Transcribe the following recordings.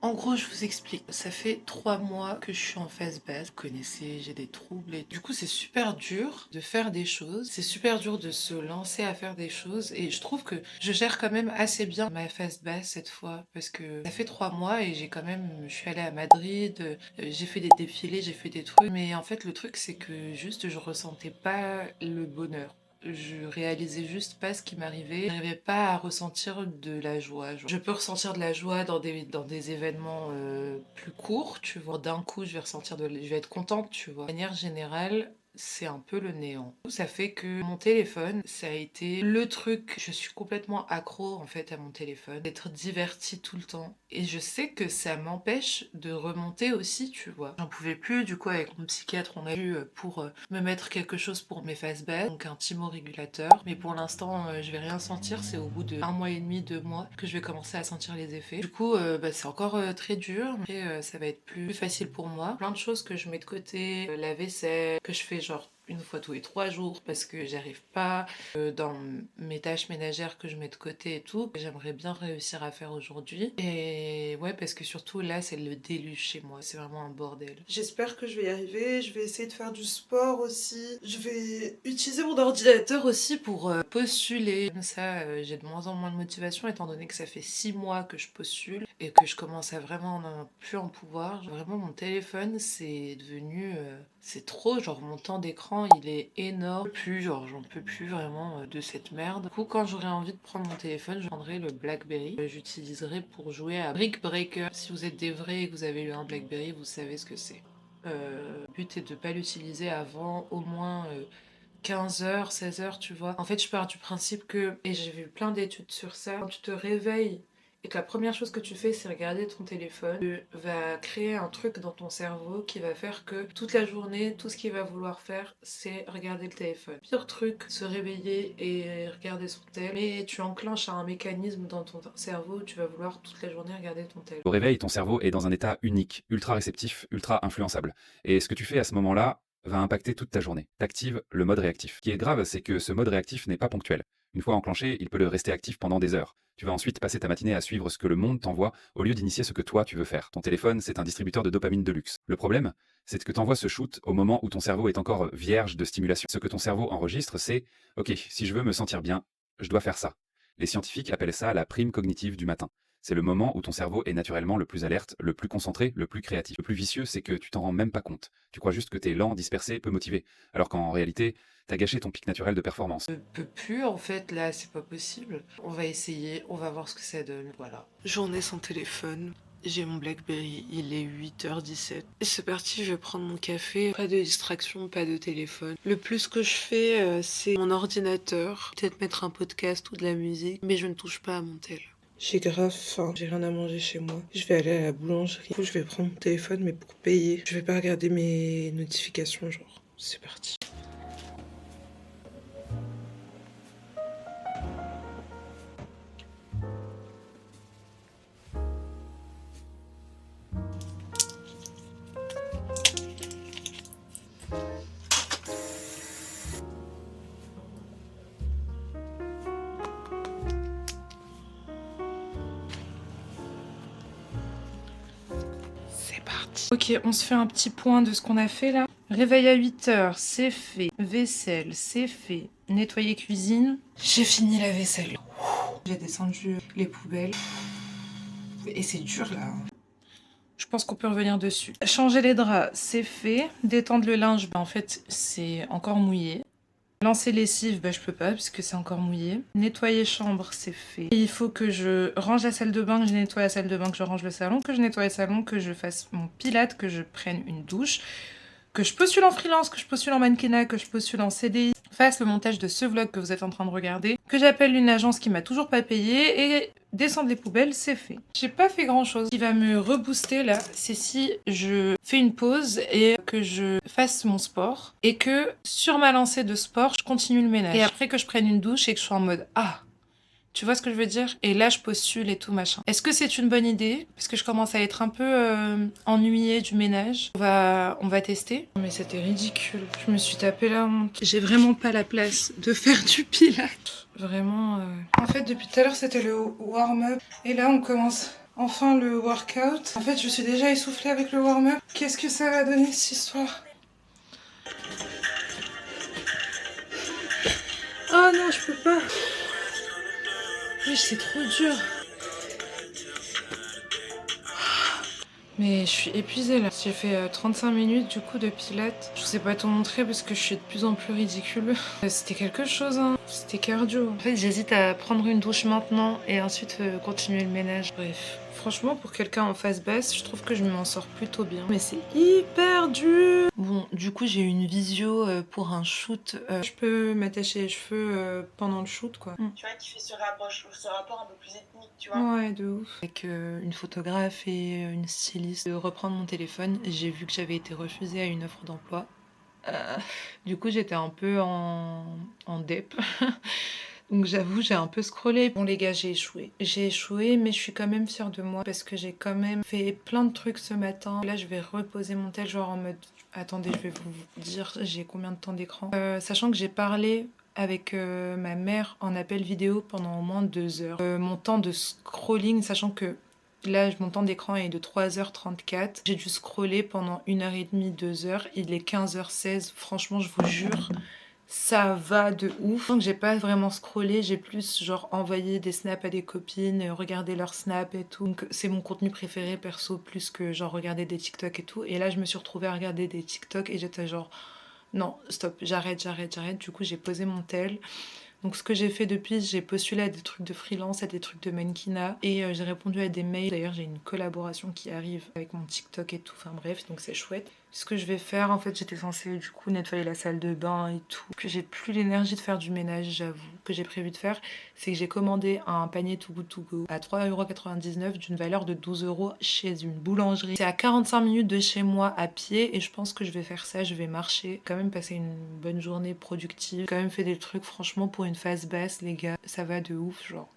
En gros, je vous explique. Ça fait 3 mois que je suis en phase basse. Vous connaissez, j'ai des troubles et du coup, c'est super dur de faire des choses. C'est super dur de se lancer à faire des choses et je trouve que je gère quand même assez bien ma phase basse cette fois parce que ça fait 3 mois et je suis allée à Madrid, j'ai fait des défilés, j'ai fait des trucs. Mais en fait, le truc, c'est que juste, je ressentais pas le bonheur. Je réalisais juste pas ce qui m'arrivait. Je n'arrivais pas à ressentir de la joie. Genre, je peux ressentir de la joie dans des événements plus courts, tu vois. D'un coup, je vais être contente, tu vois. De manière générale, c'est un peu le néant. Ça fait que mon téléphone, ça a été le truc. Je suis complètement accro en fait à mon téléphone, d'être divertie tout le temps. Et je sais que ça m'empêche de remonter aussi, tu vois. J'en pouvais plus, du coup, avec mon psychiatre, on a vu pour me mettre quelque chose pour mes phases basses, donc un thymorégulateur. Mais pour l'instant, je vais rien sentir. C'est au bout de 1 mois et demi, 2 mois que je vais commencer à sentir les effets. Du coup, c'est encore très dur. Après, ça va être plus facile pour moi. Plein de choses que je mets de côté, la vaisselle, que je fais genre une fois tous les 3 jours parce que j'arrive pas dans mes tâches ménagères que je mets de côté et tout, que j'aimerais bien réussir à faire aujourd'hui. Et ouais, parce que surtout là, c'est le déluge chez moi. C'est vraiment un bordel. J'espère que je vais y arriver. Je vais essayer de faire du sport aussi. Je vais utiliser mon ordinateur aussi pour postuler. Comme ça, j'ai de moins en moins de motivation étant donné que ça fait 6 mois que je postule et que je commence à vraiment plus en pouvoir. Vraiment, mon téléphone, c'est devenu... c'est trop, genre mon temps d'écran il est énorme. J'en peux plus vraiment de cette merde. Du coup, quand j'aurai envie de prendre mon téléphone, je prendrai le BlackBerry. J'utiliserai pour jouer à Brick Breaker. Si vous êtes des vrais et que vous avez eu un BlackBerry, vous savez ce que c'est. Le but est de pas l'utiliser avant au moins 15 h, 16 h, tu vois. En fait, je pars du principe que, et j'ai vu plein d'études sur ça, quand tu te réveilles et que la première chose que tu fais, c'est regarder ton téléphone, tu vas créer un truc dans ton cerveau qui va faire que toute la journée, tout ce qu'il va vouloir faire, c'est regarder le téléphone. Pire truc, se réveiller et regarder son tel, mais tu enclenches un mécanisme dans ton cerveau où tu vas vouloir toute la journée regarder ton tel. Au réveil, ton cerveau est dans un état unique, ultra réceptif, ultra influençable. Et ce que tu fais à ce moment-là va impacter toute ta journée. T'actives le mode réactif. Ce qui est grave, c'est que ce mode réactif n'est pas ponctuel. Une fois enclenché, il peut le rester actif pendant des heures. Tu vas ensuite passer ta matinée à suivre ce que le monde t'envoie au lieu d'initier ce que toi tu veux faire. Ton téléphone, c'est un distributeur de dopamine de luxe. Le problème, c'est que t'envoies ce shoot au moment où ton cerveau est encore vierge de stimulation. Ce que ton cerveau enregistre, c'est OK, si je veux me sentir bien, je dois faire ça. Les scientifiques appellent ça la prime cognitive du matin. C'est le moment où ton cerveau est naturellement le plus alerte, le plus concentré, le plus créatif. Le plus vicieux, c'est que tu t'en rends même pas compte. Tu crois juste que t'es lent, dispersé, peu motivé. Alors qu'en réalité, t'as gâché ton pic naturel de performance. Je peux plus en fait là, c'est pas possible. On va essayer, on va voir ce que ça donne. Voilà. Journée sans téléphone. J'ai mon BlackBerry, il est 8h17. C'est parti, je vais prendre mon café. Pas de distraction, pas de téléphone. Le plus que je fais, c'est mon ordinateur. Peut-être mettre un podcast ou de la musique, mais je ne touche pas à mon tel. J'ai grave faim, j'ai rien à manger chez moi. Je vais aller à la boulangerie. Du coup, je vais prendre mon téléphone, mais pour payer. Je vais pas regarder mes notifications, genre. C'est parti. Ok, on se fait un petit point de ce qu'on a fait là. Réveil à 8h, c'est fait. Vaisselle, c'est fait. Nettoyer cuisine. J'ai fini la vaisselle. J'ai descendu les poubelles. Et c'est dur là. Je pense qu'on peut revenir dessus. Changer les draps, c'est fait. Détendre le linge, en fait, c'est encore mouillé. Lancer lessive, je peux pas parce que c'est encore mouillé. Nettoyer chambre, c'est fait. Et il faut que je range la salle de bain, que je nettoie la salle de bain, que je range le salon, que je nettoie le salon, que je fasse mon pilate, que je prenne une douche, que je postule en freelance, que je postule en mannequinat, que je postule en CDI, fasse le montage de ce vlog que vous êtes en train de regarder, que j'appelle une agence qui m'a toujours pas payé et descendre les poubelles, c'est fait. J'ai pas fait grand chose. Ce qui va me rebooster là, c'est si je fais une pause et que je fasse mon sport et que sur ma lancée de sport, je continue le ménage. Et après que je prenne une douche et que je sois en mode ah, tu vois ce que je veux dire? Et là, je postule et tout machin. Est-ce que c'est une bonne idée? Parce que je commence à être un peu ennuyée du ménage. On va tester. Mais c'était ridicule. Je me suis tapé la honte. J'ai vraiment pas la place de faire du pilates. Vraiment. En fait, depuis tout à l'heure, c'était le warm-up. Et là, on commence Enfin le workout. En fait je suis déjà essoufflée avec le warm-up. Qu'est-ce que ça va donner cette histoire? Oh non je peux pas. Oui c'est trop dur. Mais je suis épuisée là. J'ai fait 35 minutes du coup de pilates. Je sais pas te montrer parce que je suis de plus en plus ridicule. C'était quelque chose hein. C'était cardio. En fait j'hésite à prendre une douche maintenant et ensuite continuer le ménage. Bref. Franchement pour quelqu'un en face basse, je trouve que je m'en sors plutôt bien. Mais c'est hyper dur. Bon du coup j'ai eu une visio pour un shoot. Je peux m'attacher les cheveux pendant le shoot quoi. Tu vois, qui fait ce rapport un peu plus ethnique, tu vois. Ouais, de ouf. Avec une photographe et une styliste de reprendre mon téléphone, j'ai vu que j'avais été refusée à une offre d'emploi. Du coup, j'étais un peu en dep. Donc j'avoue, j'ai un peu scrollé. Bon les gars, j'ai échoué. J'ai échoué, mais je suis quand même fière de moi parce que j'ai quand même fait plein de trucs ce matin. Là, je vais reposer mon tel, genre en mode... Attendez, je vais vous dire j'ai combien de temps d'écran. Sachant que j'ai parlé avec ma mère en appel vidéo pendant au moins 2 heures. Mon temps de scrolling, sachant que là, mon temps d'écran est de 3h34. J'ai dû scroller pendant 1h30, 2 heures. Il est 15h16. Franchement, je vous jure, ça va de ouf. Donc j'ai pas vraiment scrollé, j'ai plus genre envoyé des snaps à des copines, regardé leurs snaps et tout. Donc c'est mon contenu préféré perso, plus que genre regarder des TikTok et tout. Et là je me suis retrouvée à regarder des TikTok et j'étais genre non, stop, j'arrête. Du coup j'ai posé mon tel. Donc ce que j'ai fait depuis, j'ai postulé à des trucs de freelance, à des trucs de mannequinat et j'ai répondu à des mails. D'ailleurs j'ai une collaboration qui arrive avec mon TikTok et tout, enfin bref, donc c'est chouette. Ce que je vais faire, en fait j'étais censée du coup nettoyer la salle de bain et tout. Que j'ai plus l'énergie de faire du ménage, j'avoue. Que j'ai prévu de faire, c'est que j'ai commandé un panier Too Good To Go à 3,99 € d'une valeur de 12 € chez une boulangerie. C'est à 45 minutes de chez moi à pied et je pense que je vais faire ça, je vais marcher. Quand même passer une bonne journée productive. Quand même fait des trucs franchement pour une phase basse les gars, ça va de ouf genre.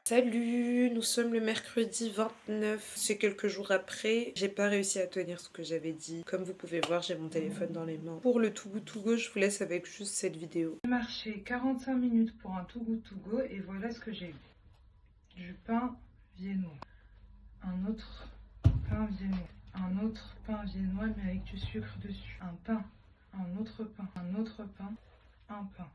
Salut, nous sommes le mercredi 29, c'est quelques jours après. J'ai pas réussi à tenir ce que j'avais dit. Comme vous pouvez voir, j'ai mon téléphone dans les mains. Pour le Too Good To Go, je vous laisse avec juste cette vidéo. J'ai marché 45 minutes pour un Too Good To Go et voilà ce que j'ai eu. Du pain viennois, un autre pain viennois, un autre pain viennois mais avec du sucre dessus, un pain, un autre pain, un autre pain, un pain.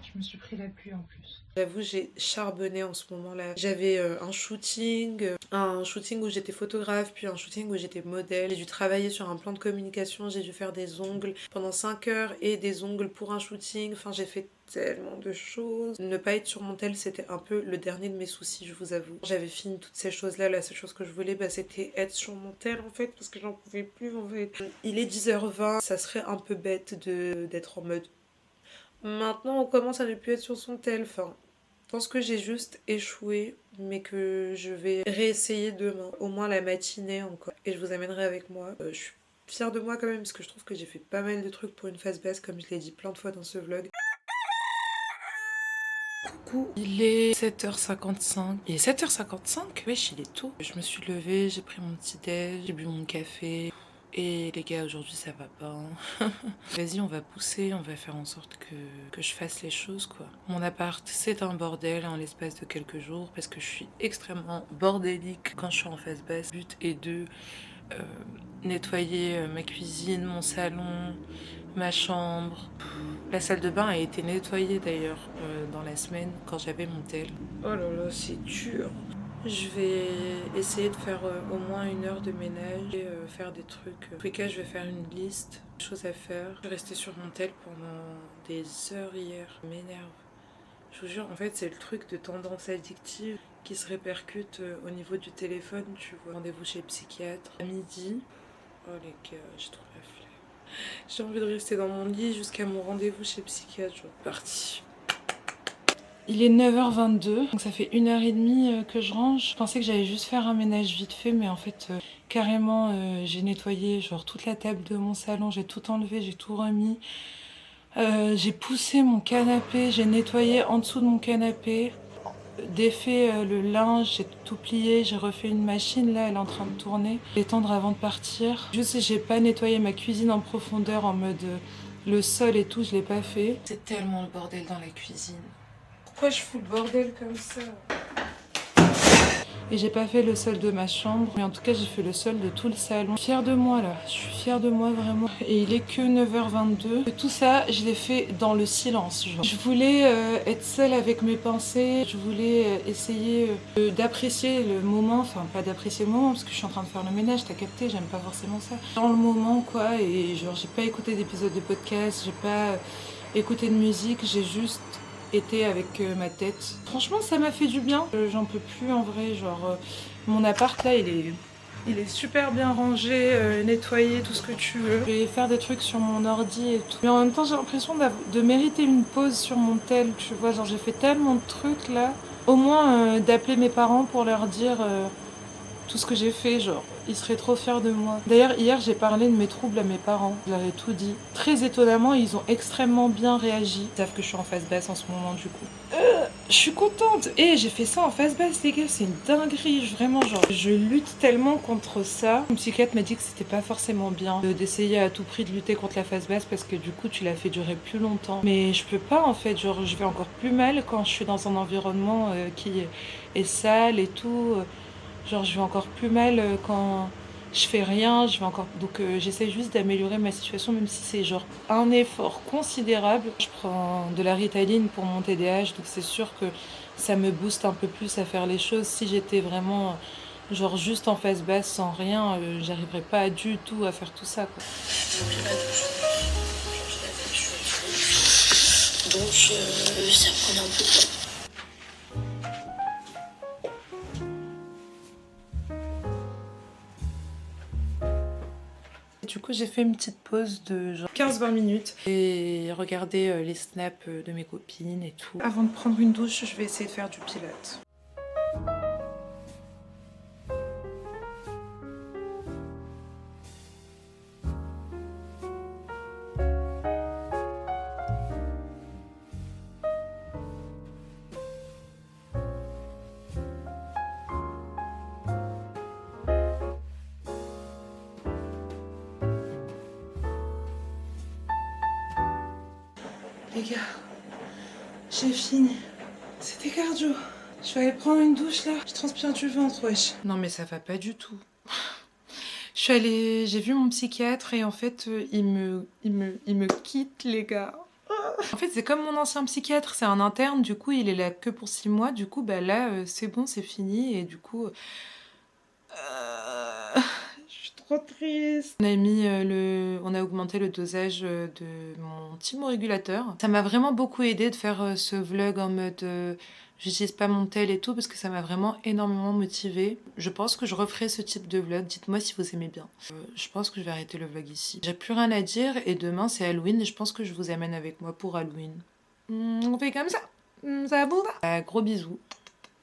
Je me suis pris la pluie en plus. J'avoue, j'ai charbonné en ce moment-là. J'avais un shooting où j'étais photographe, puis un shooting où j'étais modèle. J'ai dû travailler sur un plan de communication, j'ai dû faire des ongles pendant 5 heures et des ongles pour un shooting. Enfin, j'ai fait tellement de choses. Ne pas être sur mon tel, c'était un peu le dernier de mes soucis, je vous avoue. J'avais fini toutes ces choses-là. La seule chose que je voulais, c'était être sur mon tel en fait, parce que j'en pouvais plus en fait. Il est 10h20, ça serait un peu bête d'être en mode maintenant, on commence à ne plus être sur son tel. Enfin, je pense que j'ai juste échoué, mais que je vais réessayer demain. Au moins la matinée encore. Et je vous amènerai avec moi. Je suis fière de moi quand même, parce que je trouve que j'ai fait pas mal de trucs pour une phase basse, comme je l'ai dit plein de fois dans ce vlog. Coucou, il est 7h55. Il est 7h55? Wesh, il est tôt. Je me suis levée, j'ai pris mon petit déj, j'ai bu mon café. Et les gars, aujourd'hui ça va pas. Hein. Vas-y, on va pousser, on va faire en sorte que je fasse les choses quoi. Mon appart, c'est un bordel en l'espace de quelques jours parce que je suis extrêmement bordélique quand je suis en phase basse. Le but est de nettoyer ma cuisine, mon salon, ma chambre. La salle de bain a été nettoyée d'ailleurs dans la semaine quand j'avais mon tel. Oh là là, c'est dur. Je vais essayer de faire au moins 1 heure de ménage et faire des trucs. En tous les cas, je vais faire une liste de choses à faire. Je suis restée sur mon tel pendant des heures hier. Ça m'énerve. Je vous jure, en fait, c'est le truc de tendance addictive qui se répercute au niveau du téléphone. Tu vois, rendez-vous chez le psychiatre à midi. Oh les gars, j'ai trop la flemme. J'ai envie de rester dans mon lit jusqu'à mon rendez-vous chez le psychiatre. Genre, parti. Il est 9h22, donc ça fait 1h30 que je range. Je pensais que j'allais juste faire un ménage vite fait, mais en fait, carrément, j'ai nettoyé genre toute la table de mon salon, j'ai tout enlevé, j'ai tout remis. J'ai poussé mon canapé, j'ai nettoyé en dessous de mon canapé, défait le linge, j'ai tout plié, j'ai refait une machine, là, elle est en train de tourner. Étendre avant de partir. Juste, j'ai pas nettoyé ma cuisine en profondeur, en mode le sol et tout, je l'ai pas fait. C'est tellement le bordel dans la cuisine. Pourquoi je fous le bordel comme ça? Et j'ai pas fait le sol de ma chambre, mais en tout cas j'ai fait le sol de tout le salon. Je suis fière de moi là, je suis fière de moi vraiment. Et il est que 9h22. Et tout ça, je l'ai fait dans le silence. Genre. Je voulais être seule avec mes pensées, je voulais essayer d'apprécier le moment, enfin pas d'apprécier le moment parce que je suis en train de faire le ménage, t'as capté, j'aime pas forcément ça. Dans le moment quoi, et genre j'ai pas écouté d'épisode de podcast, j'ai pas écouté de musique, j'ai juste été avec ma tête. Franchement, ça m'a fait du bien. J'en peux plus en vrai. Genre, mon appart là, il est super bien rangé, nettoyé, tout ce que tu veux. Je vais faire des trucs sur mon ordi et tout. Mais en même temps, j'ai l'impression de mériter une pause sur mon tel. Tu vois, genre, j'ai fait tellement de trucs là. Au moins, d'appeler mes parents pour leur dire tout ce que j'ai fait, genre. Ils seraient trop fiers de moi. D'ailleurs, hier, j'ai parlé de mes troubles à mes parents. Je leur ai tout dit. Très étonnamment, ils ont extrêmement bien réagi. Ils savent que je suis en face basse en ce moment, du coup. Je suis contente. Et j'ai fait ça en face basse, les gars. C'est une dinguerie. Vraiment, genre, je lutte tellement contre ça. Une psychiatre m'a dit que c'était pas forcément bien d'essayer à tout prix de lutter contre la face basse parce que du coup, tu la fais durer plus longtemps. Mais je peux pas, en fait. Genre, je vais encore plus mal quand je suis dans un environnement qui est sale et tout. Genre, je vais encore plus mal quand je fais rien, je vais encore... Donc, j'essaie juste d'améliorer ma situation, même si c'est genre un effort considérable. Je prends de la Ritaline pour mon TDAH, donc c'est sûr que ça me booste un peu plus à faire les choses. Si j'étais vraiment, genre, juste en face basse, sans rien, j'arriverais pas du tout à faire tout ça, quoi. Donc, ça prenait un peu de temps. Du coup, j'ai fait une petite pause de genre 15-20 minutes et regardé les snaps de mes copines et tout. Avant de prendre une douche, je vais essayer de faire du pilates. Les gars, j'ai fini. C'était cardio. Je vais aller prendre une douche là. Je transpire du ventre, wesh. Non mais ça va pas du tout. J'ai vu mon psychiatre et en fait, il me quitte, les gars. En fait, c'est comme mon ancien psychiatre, c'est un interne, du coup, il est là que pour 6 mois. Du coup, bah là, c'est bon, c'est fini. Et du coup, je suis trop triste. On a augmenté le dosage de mon thymorégulateur. Ça m'a vraiment beaucoup aidé de faire ce vlog en mode j'utilise pas mon tel et tout parce que ça m'a vraiment énormément motivée. Je pense que je referai ce type de vlog. Dites-moi si vous aimez bien. Je pense que je vais arrêter le vlog ici. J'ai plus rien à dire et demain c'est Halloween et je pense que je vous amène avec moi pour Halloween. On fait comme ça. Ça vous va? Gros bisous.